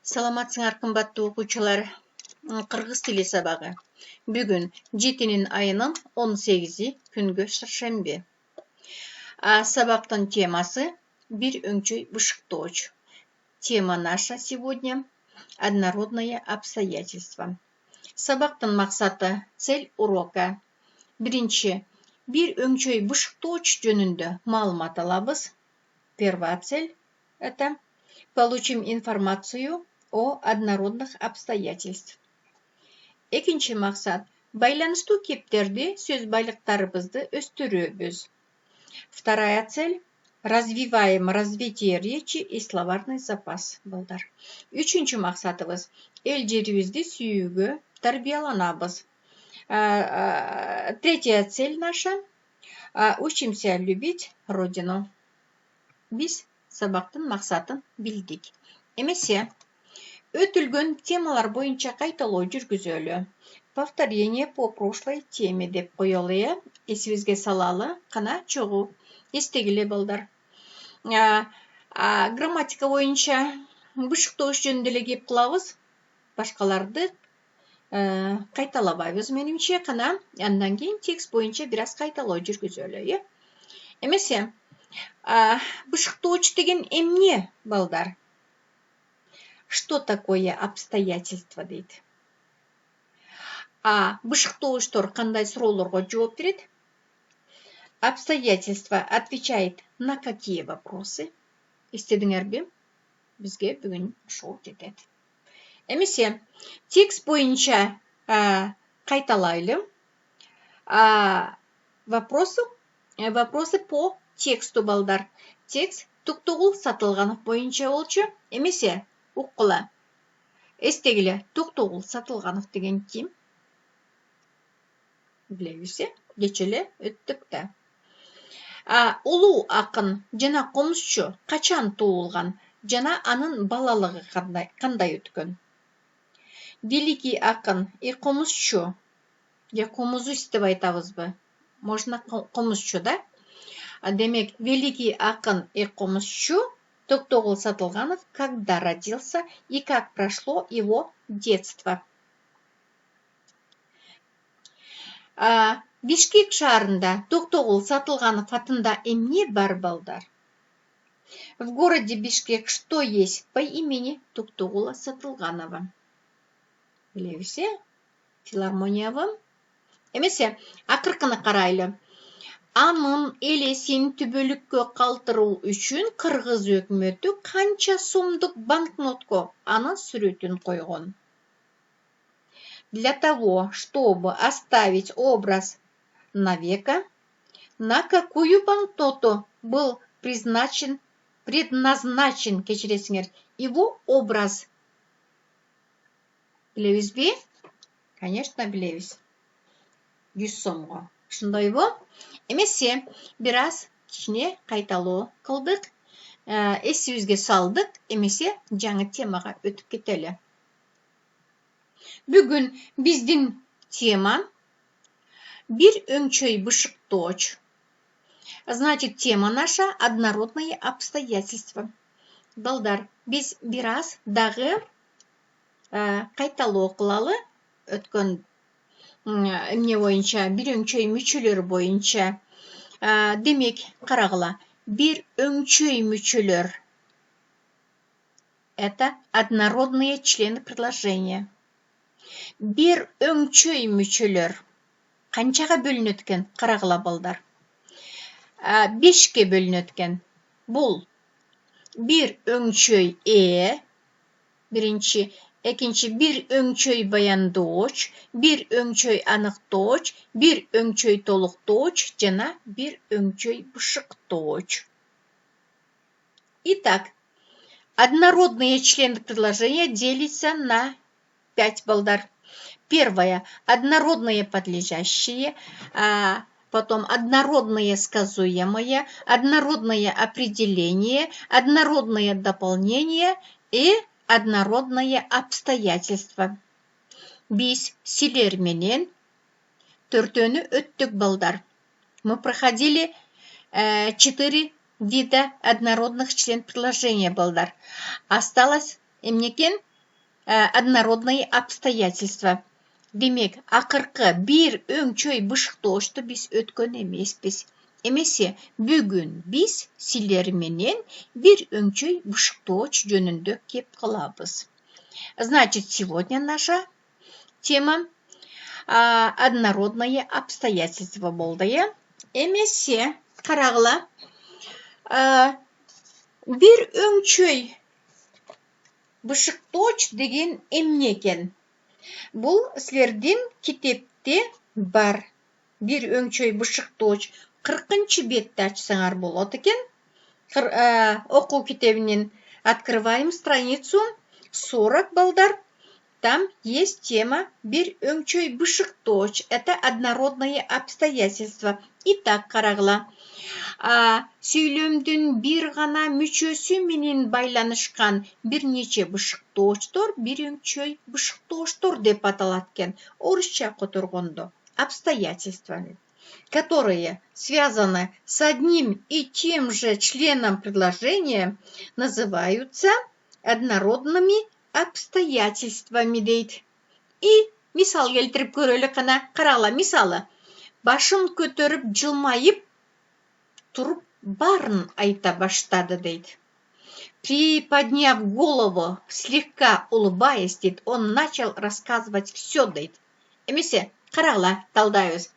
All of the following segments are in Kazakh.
Саламатсыңар кымбаттуу окуучулар. Кыргыз тили сабагы. Бүгүн 7 айынын 18 күнгө шаршемби. Сабактын темасы бир өңчөй бышыктооч. Тема наша сегодня — однородное обстоятельство. Сабактын максаты, цель урока. Биринчи, бир өңчөй бышыктооч жөнүндө маалымат алабыз. Первая цель — это получим информацию о однородных обстоятельств. Экинчи максат — байланыштуу кептерди, сөз байлыктарыбызды өстүрөбүз. Вторая цель — развиваем развитие речи и словарный запас. Үчүнчү максатыбыз — эл жерибизди сүйүүгө тарбияланабыз. Третья цель наша — учимся любить Родину. Биз сабактын максатын билдик. Эмесе, өтүлгөн темалар боюнча кайталоо жүргүзөлү. Повторение по прошлой теме деп коелу. Эсибизге салалы, кана чогуу эстегиле балдар. Грамматика боюнча бышыктооч жөнүндө эле кеп кылабыз. Башкаларды кайталабайбыз менимче. Кана андан кийин текст боюнча бир аз кайталоо жүргүзөлү. Эмесе, бышыктооч деген эмне, балдар? Что такое обстоятельства дейт? Бышыктоочтор кандай суроолорго жооп берет? Обстоятельства отвечает на какие вопросы? Эстедиңерби? Бизге бүгүн ошол жетет. Эмесе, текст боюнча кайталайлы. Вопросы по тексту, балдар. Текст Токтогул Сатылганов боюнча болчу. Эмесе, уккула. Эстегиле, Токтогул Сатылганов деген ким? Билебизсе, кече эле өттүк да. Улуу акын жана комузчу качан туулган жана анын балалыгы кандай өткөн? Великий акын и комузчу, же комузусь деп айтабызбы? Можно комузчу, да? Демек, великий акын и комузчу Токтогул Сатылганов когда родился и как прошло его детство? Бишкек шаарында Токтогул Сатылганов атында эмне бар, балдар? В городе Бишкек что есть по имени Токтогула Сатылганова? Билебизсе, филармониябы? Эмесе, акыркыны карайлы. Анын элесин түбөлүккө калтыруу үчүн Кыргыз өкмөтү канча сомдук банкнотко анын сүрөтүн койгон? Для того, чтобы оставить образ навека, на какую банкноту был предназначен его образ? Билебизби? Конечно, билебиз. 100 сомго. Ошондойбу? Эмесе, бир аз кичине кайталоо кылдык, эсибизге салдык, эмесе жаңы темага өтүп кетели. Бүгүн биздин тема бир өңчөй бышыктооч. Значит, тема наша — однородные обстоятельства. Балдар, биз бир аз дагы кайталоо кылалы өткөн эмне боюнча, бир өңчөй мүчөлөр боюнча. Демек, карагыла, бир өңчөй мүчөлөр — это однородные члены предложения. Бир өңчөй мүчөлөр канчага бөлүнөт экен? Карагыла, балдар. 5ке бөлүнөт экен. Бул бир өңчөй биринчи, экинчи бир өңчөй баяндооч, бир өңчөй аныктооч, бир өңчөй толуктооч жана бир өңчөй бышыктооч. Итак, однородные члены предложения делятся на 5, балдар. Первое — однородные подлежащие, потом однородные сказуемые, однородное определение, однородное дополнение и однородное обстоятельство. Биз силер менен 4-төнү өттүк, балдар. Мы проходили 4 вида однородных член предложения, балдар. Осталось эмнекен однородные обстоятельства. Демек, ақырқы бір өңчөй бышықтоочту біз өткөн емеспіз. Эмесе, бүгін біз силерменен бір өңчөй бышықтооч жөнүндө кеп кылабыз. Значит, сегодня наша тема однородные обстоятельства болды. Эмесе, карагыла, бір өңчөй бышықтооч деген эмне экен? Бұл сілерден китепте бар. Бір өңчөй бышықтооч 40-чы бетті ачсаңар болот экен. Окуу китебинен открываем страницу 40, балдар. Там есть тема «Бір өңчөй бышықтооч». Это однородные обстоятельства. Итак, карагыла. Сүйлөмдүн бир гана мүчөсү менен байланышкан бир нече бышықтоочтор бір өңчөй бышықтоочтор деп аталат экен. Орусча которгондо обстоятельствами, которые связаны с одним и тем же членом предложения, называются однородными обстоятельствами дейт. И мисал келтирип көрөлү кана. Карагыла, мисалы. Башын көтөрүп жылмайып туруп барын айта баштады дейт. Приподняв голову, слегка улыбаясь, дейт, он начал рассказывать все дейт. Эмесе, карагыла, талдайбыз.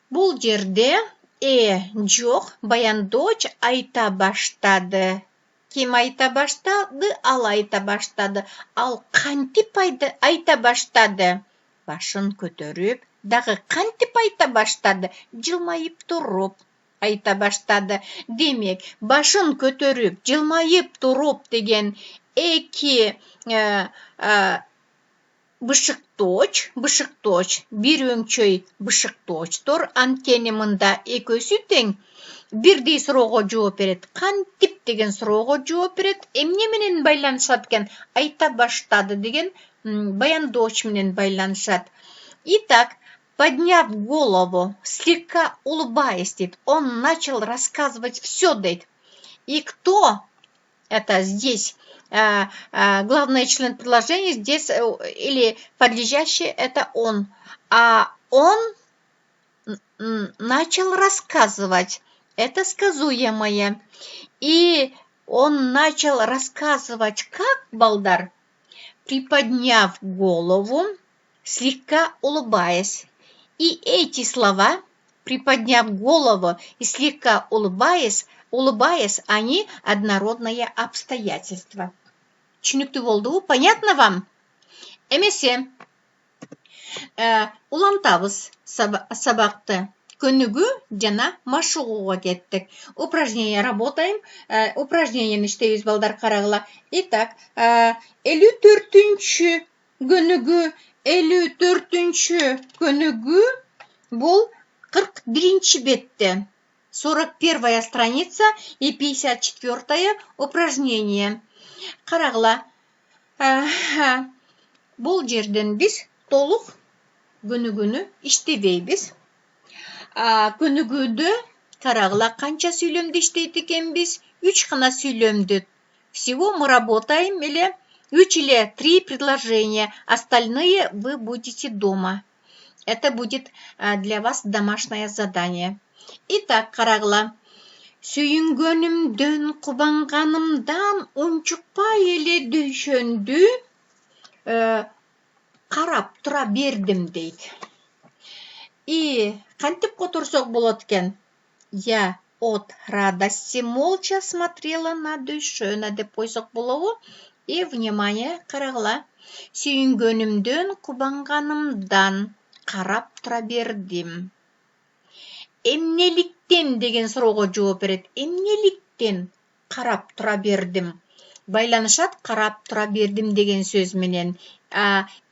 Бул жерде жок, баяндооч айта баштады. Ким айта баштады? Ал айта баштады. Ал кантип айта баштады? Башын көтөрүп, дагы кантип айта баштады? Жылмайып туруп айта баштады. Демек, башын көтөрүп, жылмайып туруп деген эки бышықтооч, бір өңчөй бышықтоочтор, анткени мында экөөсү тең. Бирдей суроого жооп берет. Кантип деген суроого жооп берет. Эмне менен байланышат экен? Айта баштады деген баяндооч менен байланышат. Итак, подняв голову, слегка улыбаясь, дейт, он начал рассказывать все, дейт. И кто это здесь? Главный член предложения здесь или подлежащий это он. А он начал рассказывать. Это сказуемое. И он начал рассказывать, как, балдар? Приподняв голову, слегка улыбаясь. И эти слова, приподняв голову и слегка улыбаясь, они однородные обстоятельства. Түшүнүктүү болдубу? Понятно вам? Эмесе, улантабыз сабакты. Көнүгүү жана машыгууга кеттик. Упражнение работаем. Упражнениени иштейбиз, балдар, карагыла. Итак, 54-чү көнүгүү бул 41-чи бетте. 41-я страница и 54-я упражнение. Карагыла. Бул жерден биз толук көнүгүүнү иштебейбиз. Көнүгүүдө карагыла канча сүйлөмдү иштейт экенбиз? 3 гана сүйлөмдү. Всего мы работаем 3 или 3 предложения. Остальные вы будете дома. Это будет для вас домашнее задание. Итак, карагыла. Сүйүнгөнүмдөн, кубанганымдан унчукпай эле дөйшөндү карап тура бердим дейт. И кантип которсок болот экен? Я от радости молча смотрела на дөйшөнө деп койсок болобу? И внимание, карагыла. Сүйүнгөнүмдөн, кубанганымдан карап тура бердим. Эмнеликтен деген суроого жооп берет. Эмнеликтен карап тура бердим. Байланышат карап тура бердим деген сөз менен.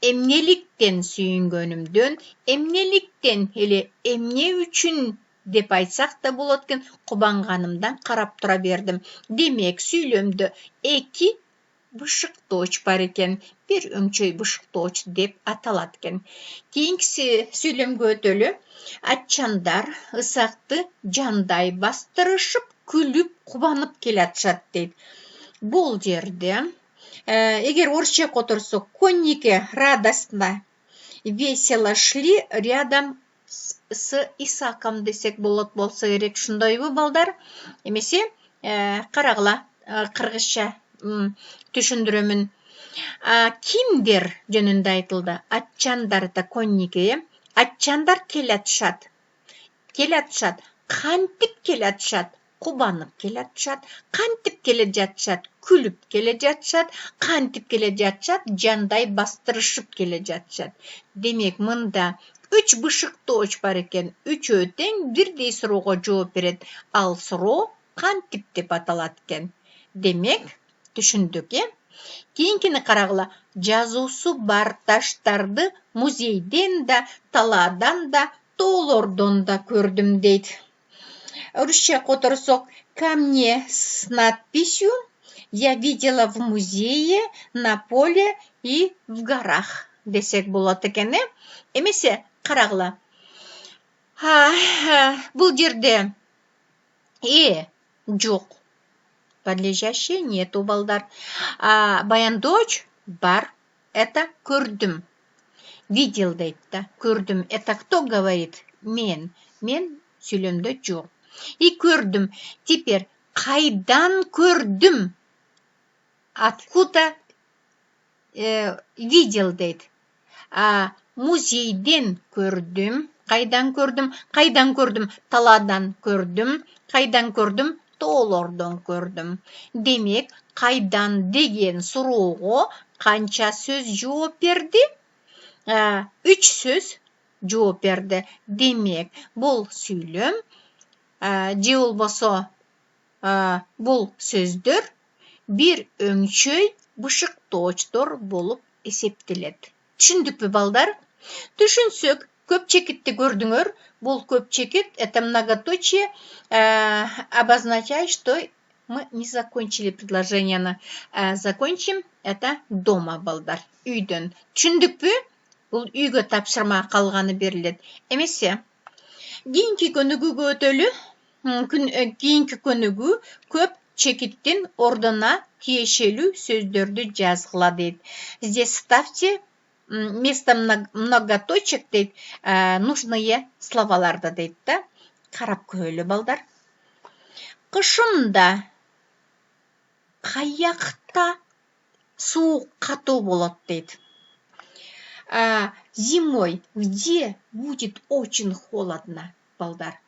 Эмнеликтен сүйүнгөнүмдөн, эмнеликтен или эмне үчүн деп айтсак да болот экен. Кубанганымдан карап тура бердим. Демек, сүйлөмдө 2 бышыктооч бар экен. Бир өңчөй бышыктооч деп аталат экен. Кийинкиси сүйлөмгө өтөлү. Атчандар ысакты жандай бастырышып, күлүп, кубанып келатышат дейт. Бул жерде Егер орысша отырсақ, конники радостно, весело шли рядом с Исаком десек болса керек, шындайбы балдар. Емесе, қарағыла, қырғызша түшіндіремін. Кимдер жөнінде айтылды. Атчандар да конники. Атчандар келатшат. Қантип келатшат. Қубанып келатшат. Қантип келе жатшат. Күліп келе жатшат. Қантип келе жатшат. Жандай бастырышып келе жатшат. Демек, мында 3 бышықты бар екен. 3 тең бірдей сұрауға жооп берет. Ал сұрау қантип деп аталат екен. Демек, түшіндік, Кейінкені қарағыла, жазусы бар таштарды музейден да, таладан да, тоолордон да көрдім дейді. Орысша отырсақ, камне с надписью я видела в музее, на поле и в горах десек болады екен. Емесе, қарағыла. Бұл жерде жоқ. Подлежащее нету, балдар. Баян дочь бар. Это көрдім. Видел дейді. Көрдім. Это кто говорит? Мен. Мен сөйлемді жоқ. И көрдім. Теперь, қайдан көрдім? Откуда видел дейді. Музейден көрдім. Қайдан көрдім? Таладан көрдім. Қайдан көрдім? Тоолордон көрдім. Демек, қайдан деген сұрауға қанша сөз жооп берді? 3 сөз жооп берді. Демек, бұл сөйлем, же болбосо бұл сөздөр бір өңчөй бышыктоочтор болып есептелет. Түшүндүкпү, балдар? Түшүнсөк, көп чекитти көрдүңөр. Бұл көп чекит, это многоточие, обозначает, что мы не закончили предложение. Закончим это дома, балдар. Үйден. Түшүндүкпү? Бұл үйгө тапшырма қалғаны берилет. Эмесе, кейинки көнүгүүгө өтөлү. Кейинки көнүгүү көп чекиттин ордуна тиешелүү сөздөрдү жазгыла дейт. Здесь ставьте вместо многоточек дейт, нужные словаларды дейт да. Қарап көйлі, балдар. Қышында қаяқта суық қату болот дейт. Зимой где будет очень холодно, балдар?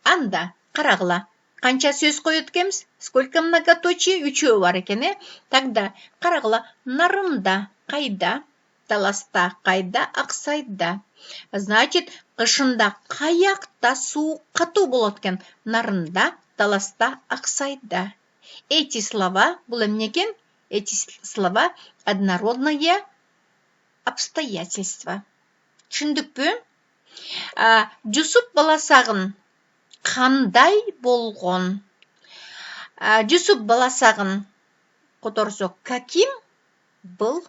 Анда қарағыла. Қанша сөз қойып кеміз? Сколько многоточие? 3 бар екен. Тогда қарағыла. Нарында қайда? Таласта қайда? Ақсайда. Значит, қышында қаяқта суық қату болот екен. Нарында, таласта, ақсайда. Эти слова, бұл емнекен? Эти слова однородные обстоятельства. Түшүндүкпү? Жусуп баласағын қандай болгон? Жусуп баласағын которсок каким был?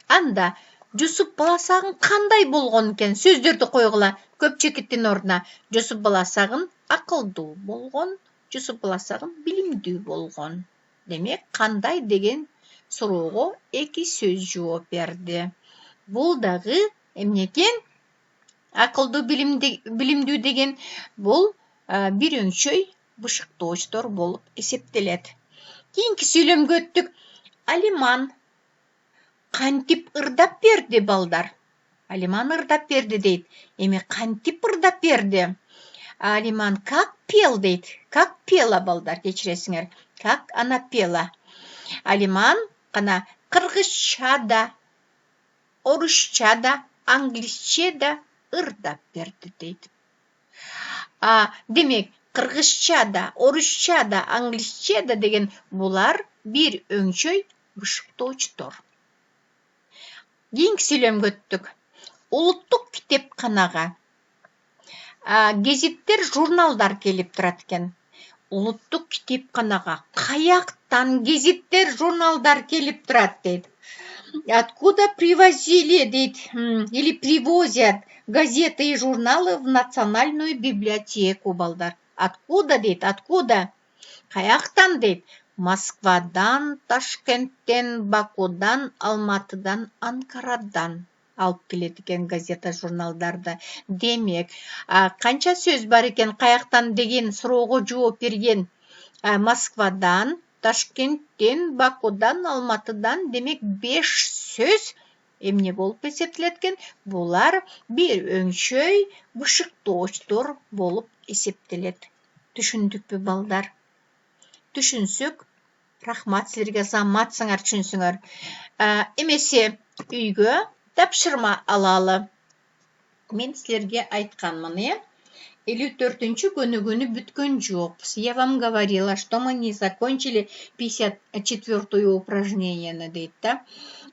Анда Жусуп баласағын қандай болгон кен? Сөздерді қойғыла көп чекиттин ордуна. Жусуп баласағын акылдуу болгон, Жусуп баласағын билимдүү болгон. Демек, қандай деген суроого 2 сөз жооп берди. Бул дагы эмнекен? Акылдуу билимдүү деген бул бир өңчөй бышыктоочтор болуп эсептелет. Кийинки сүйлөмгө өттүк. Алиман кантип ырдап берди, балдар? Алиман ырдап берди дейт. Эми кантип ырдап берди? Алиман как пел дейт. Как пела, балдар, кечиресиңер. Как она пела? Алиман кана кыргызча да, орусча да, англисче да ырдап берди дейт. Демек, кыргызча да, орусча да, англисче да деген булар бир өңчөй бышыктоочтор. Кийинки сүйлөмгө өттүк. Улуттук китепканага гезиттер, журналдар келип турат экен. Улуттук китепканага каяктан гезиттер, журналдар келип турат дейт. Откуда привозили, дейт, или привозят газеты и журналы в национальную библиотеку, балдар? Откуда, дейт, откуда? Каяктан, дейт, Москвадан, Ташкенттен, Бакудан, Алматыдан, Анкарадан алып келеді екен газета журналдарды. Демек, қанша сөз бар екен қаяқтан деген сұрауға жауап берген? Москвадан, Ташкенттен, Бакудан, Алматыдан, демек 5 сөз эмне болып есептелеткен? Бұлар бір өңшөй бышыктоочтор болып есептелет. Түшүндүк пе балдар? Түшүнсөк, рахмат силерге, заматсыңар түшүнсүңөр. Эмесе үйгө тапшырма алалы. Мен силерге айтканмын, 54-ші күні бүткөн жоқ. Я вам говорила, что мы не закончили 54-ю упражнение, дейді.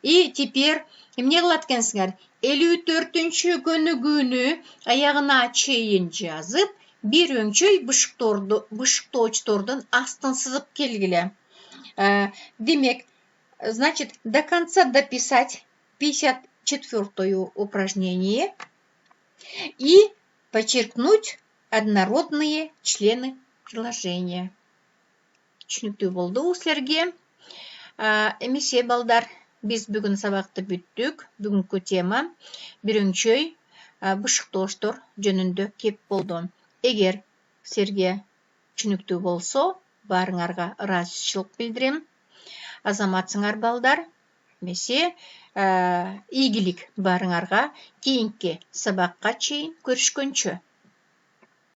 И теперь, мне қылаткенсіңер, 54-ші күні аяғына чейін жазып, bir өңчөй бышыктоочтордун астын сызып келгиле. Демек, значит, до конца дописать 54-ю упражнение и подчеркнуть однородные члены предложения. Түшүнүктүү болду силерге. Эмесе балдар, биз бүгүн сабакты бүттүк. Бүгүнкү тема бир өңчөй бышыктооштор жөнүндө кеп болду. Эгер силерге түшүнүктүү болсо, барыңарга ыраазычылык билдирем. Азаматсыңар балдар, эмесе ийгилик барыңарга. Кийинки сабакка чейин көрүшкөнчө.